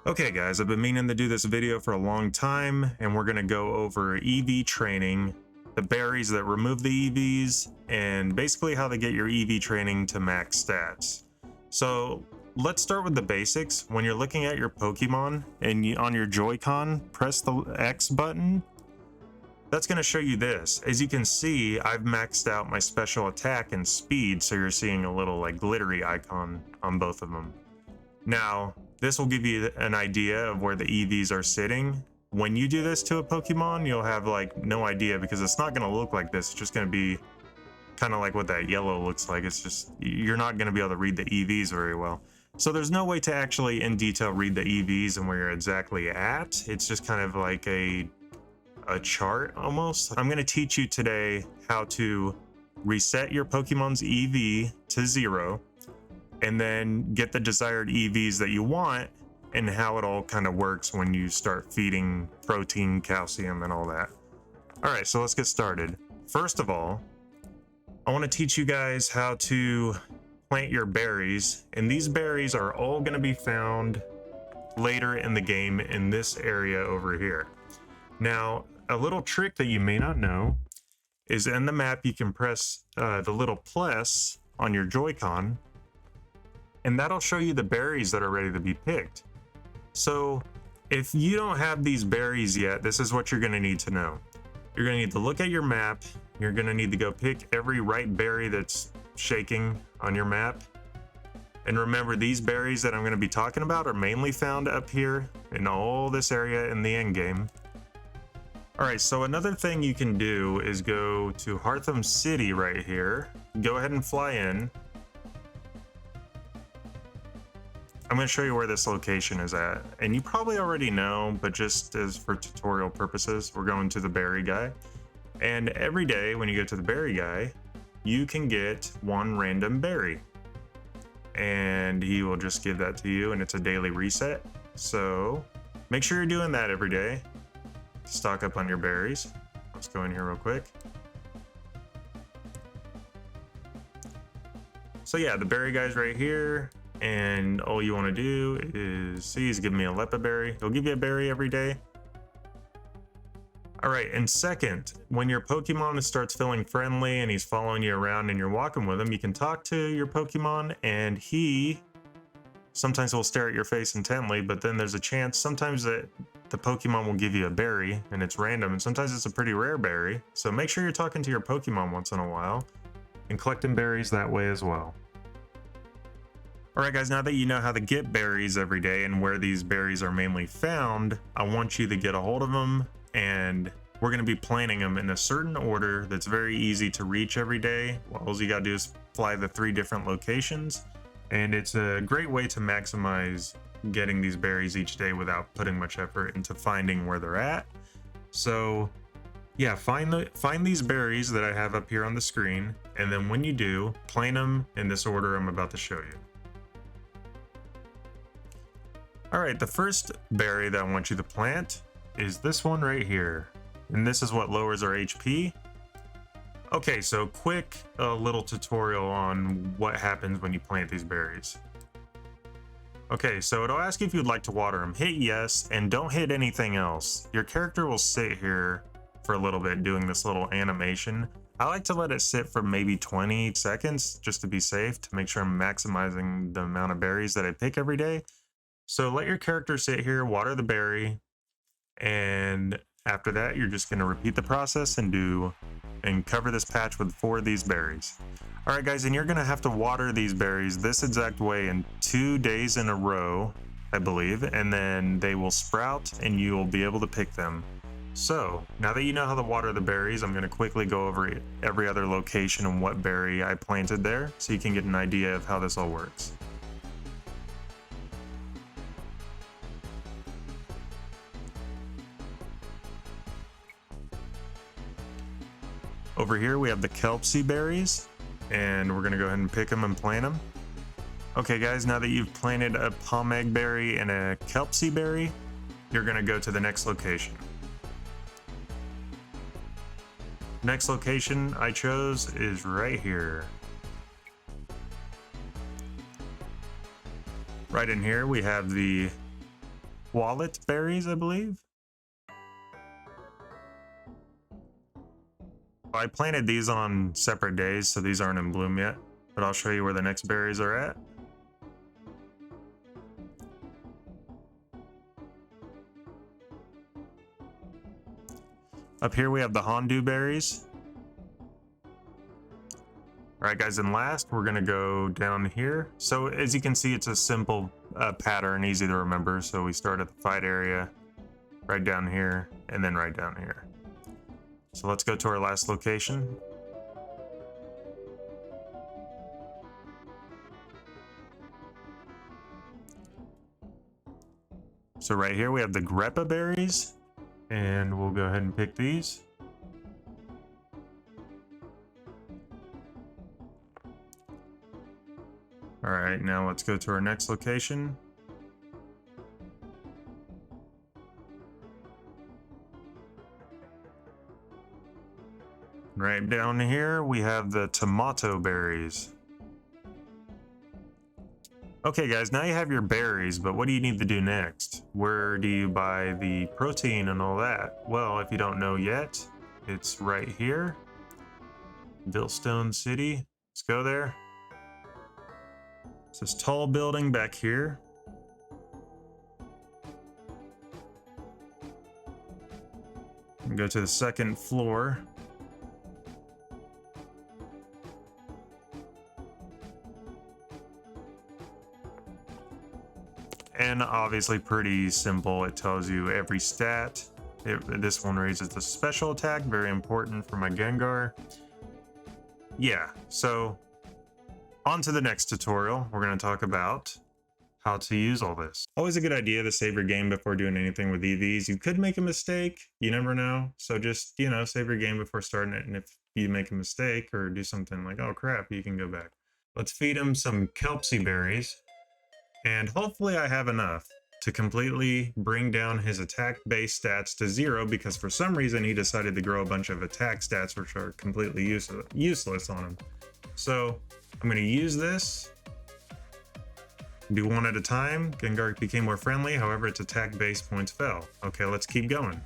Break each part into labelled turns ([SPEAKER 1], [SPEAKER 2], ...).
[SPEAKER 1] Okay guys, I've been meaning to do this video for a long time, and we're going to go over EV training, the berries that remove the EVs, and basically how to get your EV training to max stats. So let's start with the basics. When you're looking at your Pokemon and on your Joy-Con, press the X button. That's going to show you this. As you can see, I've maxed out my special attack and speed, so you're seeing a little like glittery icon on both of them. Now, this will give you an idea of where the EVs are sitting. When you do this to a Pokemon, you'll have like no idea because it's not going to look like this. It's just going to be kind of like what that yellow looks like. It's just, you're not going to be able to read the EVs very well. So there's no way to actually in detail read the EVs and where you're exactly at. It's just kind of like a chart almost. I'm going to teach you today how to reset your Pokemon's EV to 0. And then get the desired EVs that you want, and how it all kind of works when you start feeding protein, calcium, and all that. All right, so let's get started. First of all, I want to teach you guys how to plant your berries, and these berries are all going to be found later in the game in this area over here. Now, a little trick that you may not know is in the map you can press the little plus on your Joy-Con, and that'll show you the berries that are ready to be picked. So if you don't have these berries yet, this is what you're going to need to know. You're going to need to look at your map. You're going to need to go pick every right berry that's shaking on your map. And remember, these berries that I'm going to be talking about are mainly found up here in all this area in the end game. All right, so another thing you can do is go to Heartham City right here. Go ahead and fly in. I'm going to show you where this location is at, and you probably already know, but just as for tutorial purposes, we're going to the berry guy. And every day when you go to the berry guy, you can get one random berry, and he will just give that to you, and it's a daily reset. So make sure you're doing that every day. Stock up on your berries. Let's go in here real quick. So yeah, the berry guy's right here. And all you want to do is, see, he's giving me a Leppa berry. He'll give you a berry every day. All right, and second, when your Pokemon starts feeling friendly and he's following you around and you're walking with him, you can talk to your Pokemon, and he sometimes will stare at your face intently, but then there's a chance sometimes that the Pokemon will give you a berry, and it's random, and sometimes it's a pretty rare berry. So make sure you're talking to your Pokemon once in a while and collecting berries that way as well. Alright guys, now that you know how to get berries every day and where these berries are mainly found, I want you to get a hold of them, and we're going to be planting them in a certain order that's very easy to reach every day. All you got to do is fly the 3 different locations, and it's a great way to maximize getting these berries each day without putting much effort into finding where they're at. So yeah, find these berries that I have up here on the screen, and then when you do, plant them in this order I'm about to show you. Alright, the first berry that I want you to plant is this one right here. And this is what lowers our HP. Okay, so quick little tutorial on what happens when you plant these berries. Okay, so it'll ask you if you'd like to water them. Hit yes, and don't hit anything else. Your character will sit here for a little bit doing this little animation. I like to let it sit for maybe 20 seconds just to be safe, to make sure I'm maximizing the amount of berries that I pick every day. So let your character sit here, water the berry, and after that you're just going to repeat the process and cover this patch with 4 of these berries. Alright guys, and you're going to have to water these berries this exact way in 2 days in a row, I believe, and then they will sprout and you will be able to pick them. So now that you know how to water the berries, I'm going to quickly go over every other location and what berry I planted there, so you can get an idea of how this all works. Over here we have the 𝗥𝗘𝗦𝗘𝗧 berries, and we're going to go ahead and pick them and plant them. Okay guys, now that you've planted a pomegg berry and a 𝗥𝗘𝗦𝗧 berry, you're going to go to the next location. Next location I chose is right here. Right in here we have the 𝗥𝗘𝗦𝗘𝗧 berries, I believe. I planted these on separate days, so these aren't in bloom yet, but I'll show you where the next berries are at. Up here we have the hondu berries. All right, guys, and last we're gonna go down here. So as you can see, it's a simple pattern, easy to remember. So we start at the fight area, right down here, and then right down here. So let's go to our last location. So right here we have the 𝗥𝗘𝗦𝗘𝗧 berries, and we'll go ahead and pick these. All right, now let's go to our next location. Right down here, we have the tomato berries. Okay, guys, now you have your berries, but what do you need to do next? Where do you buy the protein and all that? Well, if you don't know yet, it's right here. Billstone City. Let's go there. It's this tall building back here. And go to the second floor. And obviously pretty simple. It tells you every stat. This one raises the special attack, very important for my Gengar. Yeah, so on to the next tutorial. We're going to talk about how to use all this. Always a good idea to save your game before doing anything with EVs. You could make a mistake, you never know. So just, you know, save your game before starting it. And if you make a mistake or do something like, oh crap, you can go back. Let's feed him some 𝗥𝗘𝗦𝗘𝗧 berries. And hopefully I have enough to completely bring down his attack base stats to 0, because for some reason he decided to grow a bunch of attack stats which are completely useless on him. So I'm going to use this, do one at a time. Gengar became more friendly, however its attack base points fell. Okay, let's keep going.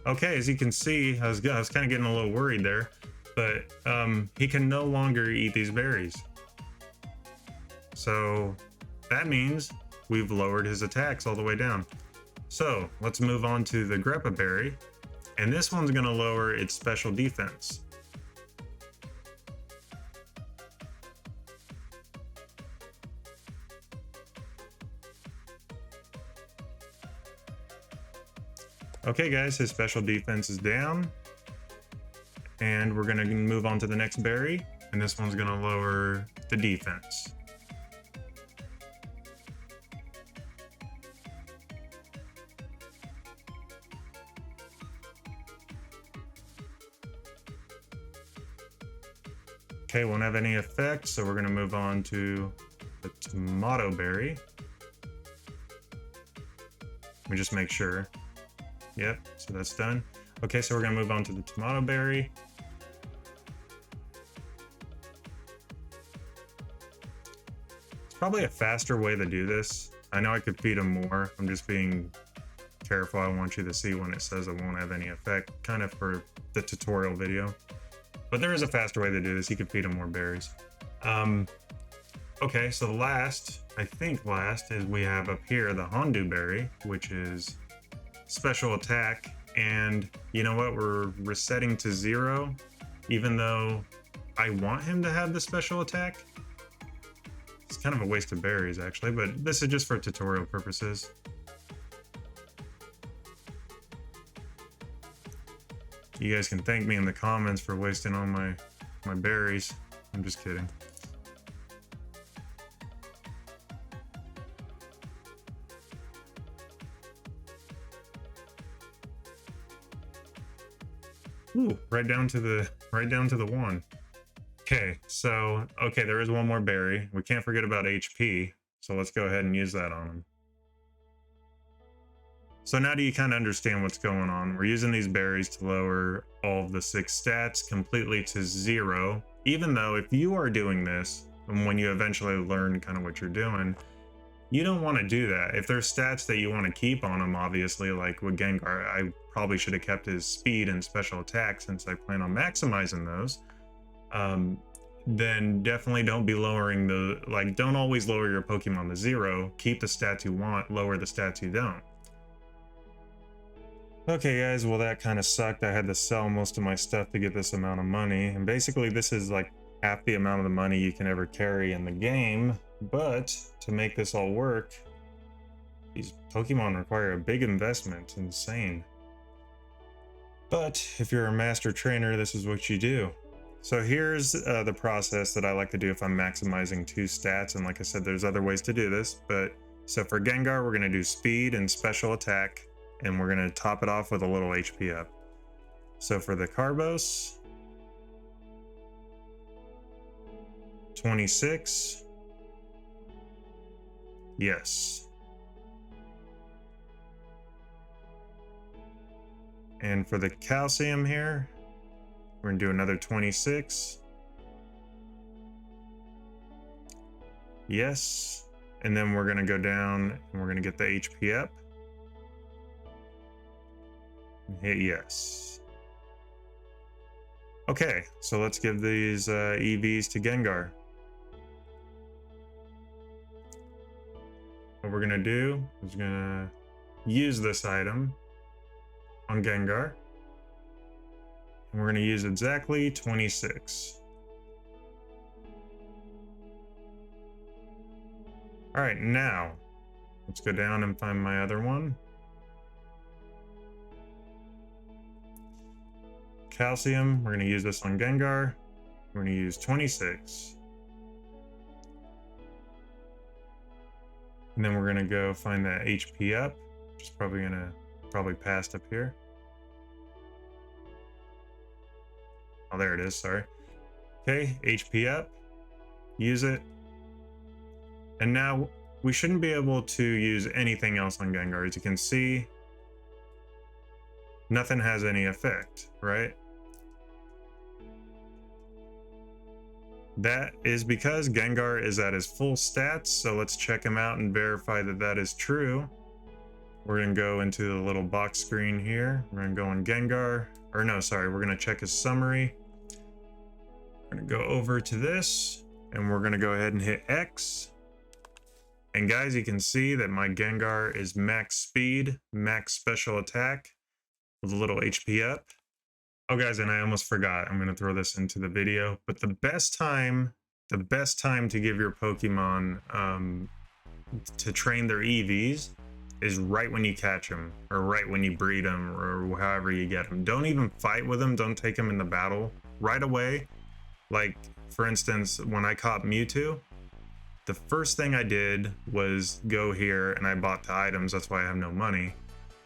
[SPEAKER 1] Okay, as you can see, I was kind of getting a little worried there, but he can no longer eat these berries. So that means we've lowered his attacks all the way down. So let's move on to the 𝗥𝗘𝗦𝗘𝗧 berry, and this one's going to lower its special defense. Okay guys, his special defense is down, and we're gonna move on to the next berry, and this one's gonna lower the defense. Okay, won't have any effect, so we're gonna move on to the tomato berry. Let me just make sure. Yep, so that's done. Okay, so we're gonna move on to the tomato berry. It's probably a faster way to do this. I know I could feed him more. I'm just being careful. I want you to see when it says it won't have any effect, kind of for the tutorial video. But there is a faster way to do this. You could feed him more berries. Okay, so last, I think last, is we have up here the hondu berry, which is special attack, and you know what, we're resetting to 0 even though I want him to have the special attack. It's kind of a waste of berries actually, but this is just for tutorial purposes. You guys can thank me in the comments for wasting all my berries. I'm just kidding. Ooh, right down to the 1. Okay, so there is one more berry. We can't forget about HP. So let's go ahead and use that on him. So now do you kind of understand what's going on? We're using these berries to lower all of the 6 stats completely to 0, even though if you are doing this, and when you eventually learn kind of what you're doing, you don't want to do that. If there's stats that you want to keep on him, obviously, like with Gengar, I probably should have kept his speed and special attack since I plan on maximizing those. Then definitely don't be lowering don't always lower your Pokemon to 0. Keep the stats you want, lower the stats you don't. Okay guys, well that kind of sucked. I had to sell most of my stuff to get this amount of money, and basically this is like half the amount of the money you can ever carry in the game. But to make this all work, these Pokemon require a big investment. Insane. But if you're a master trainer, this is what you do. So here's the process that I like to do if I'm maximizing 2 stats, and like I said, there's other ways to do this, but so for Gengar, we're going to do speed and special attack, and we're going to top it off with a little HP up. So for the Carbos, 26. Yes. And for the calcium here, we're gonna do another 26. Yes. And then we're gonna go down and we're gonna get the HP up. And hit yes. Okay, so let's give these EVs to Gengar. What we're gonna do is gonna use this item on Gengar. And we're gonna use exactly 26. All right, now let's go down and find my other one. Calcium, we're gonna use this on Gengar. We're gonna use 26. And then we're gonna go find that HP up, which is probably past up here. Oh, there it is, sorry. Okay, HP up, use it. And now we shouldn't be able to use anything else on Gengar. As you can see, nothing has any effect, right? That is because Gengar is at his full stats, so let's check him out and verify that that is true. We're gonna go into the little box screen here. We're gonna go on Gengar, or no, sorry, we're gonna check his summary. We're gonna go over to this, and we're gonna go ahead and hit X. And guys, you can see that my Gengar is max speed, max special attack, with a little HP up. Oh guys, and I almost forgot, I'm gonna throw this into the video, but the best time to give your Pokemon to train their EVs is right when you catch them, or right when you breed them, or however you get them. Don't even fight with them, don't take them in the battle. Right away, like for instance, when I caught Mewtwo, the first thing I did was go here and I bought the items, that's why I have no money,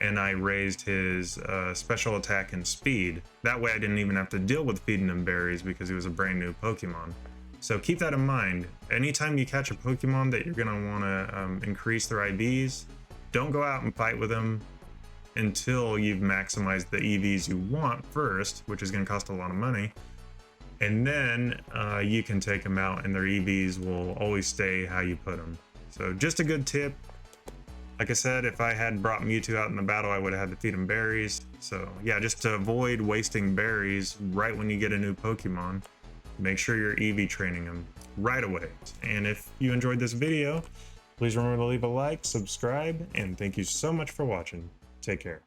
[SPEAKER 1] and I raised his special attack and speed. That way I didn't even have to deal with feeding him berries because he was a brand new Pokemon. So keep that in mind. Anytime you catch a Pokemon that you're gonna wanna increase their IVs, don't go out and fight with them until you've maximized the EVs you want first, which is gonna cost a lot of money. And then you can take them out and their EVs will always stay how you put them. So just a good tip. Like I said, if I had brought Mewtwo out in the battle, I would have had to feed him berries. So yeah, just to avoid wasting berries right when you get a new Pokemon, make sure you're EV training them right away. And if you enjoyed this video, please remember to leave a like, subscribe, and thank you so much for watching. Take care.